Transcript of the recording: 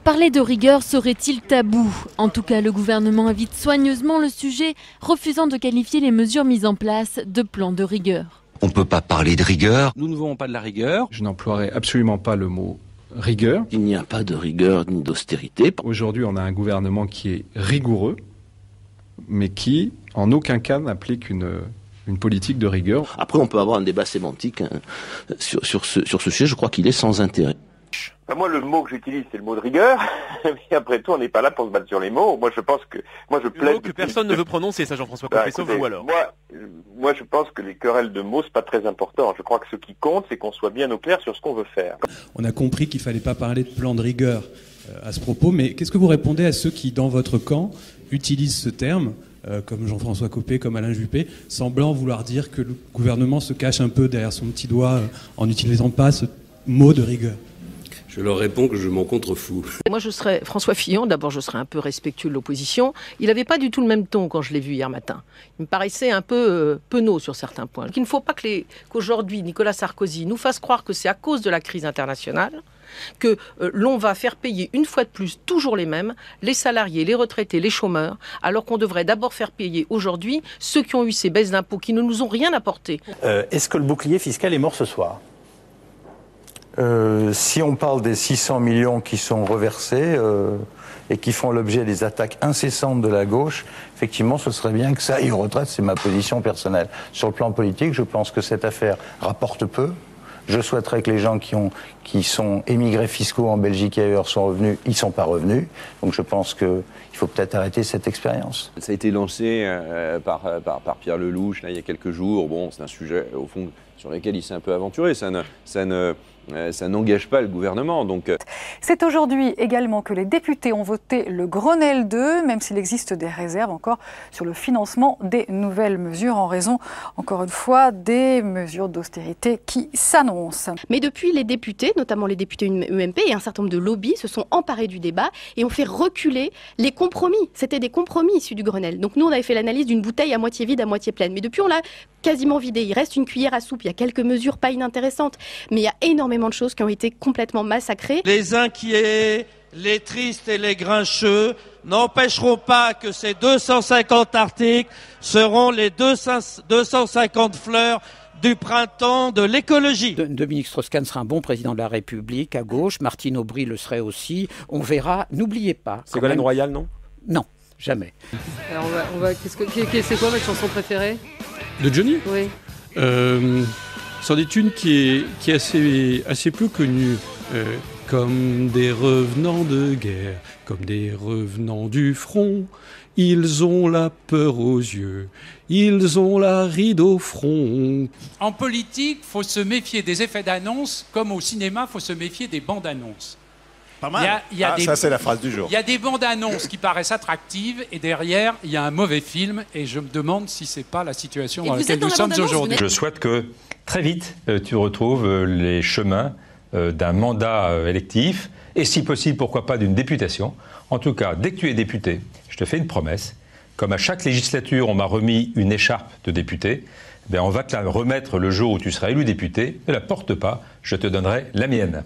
Parler de rigueur serait-il tabou? En tout cas, le gouvernement évite soigneusement le sujet, refusant de qualifier les mesures mises en place de plan de rigueur. On ne peut pas parler de rigueur. Nous ne voulons pas de la rigueur. Je n'emploierai absolument pas le mot rigueur. Il n'y a pas de rigueur ni d'austérité. Aujourd'hui, on a un gouvernement qui est rigoureux, mais qui, en aucun cas, n'applique une politique de rigueur. Après, on peut avoir un débat sémantique sur ce sujet. Je crois qu'il est sans intérêt. Moi, le mot que j'utilise, c'est le mot de rigueur. Mais après tout, on n'est pas là pour se battre sur les mots. Moi, je pense que... je plaide... Le mot que personne ne veut prononcer, ça, Jean-François Copé, sauf vous alors. Moi, je pense que les querelles de mots, c'est pas très important. Je crois que ce qui compte, c'est qu'on soit bien au clair sur ce qu'on veut faire. On a compris qu'il fallait pas parler de plan de rigueur à ce propos, mais qu'est-ce que vous répondez à ceux qui, dans votre camp, utilisent ce terme, comme Jean-François Copé, comme Alain Juppé, semblant vouloir dire que le gouvernement se cache un peu derrière son petit doigt en n'utilisant pas ce mot de rigueur? Je leur réponds que je m'en contrefous. Moi, je serais François Fillon. D'abord, je serais un peu respectueux de l'opposition. Il n'avait pas du tout le même ton quand je l'ai vu hier matin. Il me paraissait un peu penaud sur certains points. Il ne faut pas qu'aujourd'hui, Nicolas Sarkozy nous fasse croire que c'est à cause de la crise internationale que l'on va faire payer une fois de plus toujours les mêmes, les salariés, les retraités, les chômeurs, alors qu'on devrait d'abord faire payer aujourd'hui ceux qui ont eu ces baisses d'impôts qui ne nous ont rien apporté. Est-ce que le bouclier fiscal est mort ce soir ? Si on parle des 600 millions qui sont reversés et qui font l'objet des attaques incessantes de la gauche, effectivement, ce serait bien que ça aille aux retraites, c'est ma position personnelle. Sur le plan politique, je pense que cette affaire rapporte peu. Je souhaiterais que les gens qui sont émigrés fiscaux en Belgique et ailleurs sont revenus, ils ne sont pas revenus. Donc je pense qu'il faut peut-être arrêter cette expérience. Ça a été lancé par Pierre Lelouch là, il y a quelques jours. Bon, c'est un sujet, au fond, sur lequel il s'est un peu aventuré. Ça n'engage pas le gouvernement. C'est aujourd'hui également que les députés ont voté le Grenelle 2, même s'il existe des réserves encore sur le financement des nouvelles mesures en raison, encore une fois, des mesures d'austérité qui s'annoncent. Mais depuis, les députés, notamment les députés UMP et un certain nombre de lobbies, se sont emparés du débat et ont fait reculer les compromis. C'était des compromis issus du Grenelle. Donc nous, on avait fait l'analyse d'une bouteille à moitié vide, à moitié pleine. Mais depuis, on l'a quasiment vidée. Il reste une cuillère à soupe. Il y a quelques mesures pas inintéressantes, mais il y a énormément de choses qui ont été complètement massacrées. Les inquiets, les tristes et les grincheux n'empêcheront pas que ces 250 articles seront les 250 fleurs du printemps de l'écologie. Dominique Strauss-Kahn sera un bon président de la République à gauche, Martine Aubry le serait aussi. On verra, n'oubliez pas. Ségolène Royal, non? Non, jamais. Alors c'est quoi votre chanson préférée? De Johnny? Oui. C'en est une qui est assez peu connue. Comme des revenants de guerre, comme des revenants du front, ils ont la peur aux yeux, ils ont la ride au front. En politique, il faut se méfier des effets d'annonce, comme au cinéma, il faut se méfier des bandes annonces. Pas mal. Ça, c'est la phrase du jour. Il y a des bandes annonces qui paraissent attractives et derrière, il y a un mauvais film et je me demande si c'est pas la situation dans laquelle nous sommes aujourd'hui. Je souhaite que très vite, tu retrouves les chemins d'un mandat électif et si possible, pourquoi pas d'une députation. En tout cas, dès que tu es député, je te fais une promesse. Comme à chaque législature, on m'a remis une écharpe de député, on va te la remettre le jour où tu seras élu député. Ne la porte pas, je te donnerai la mienne.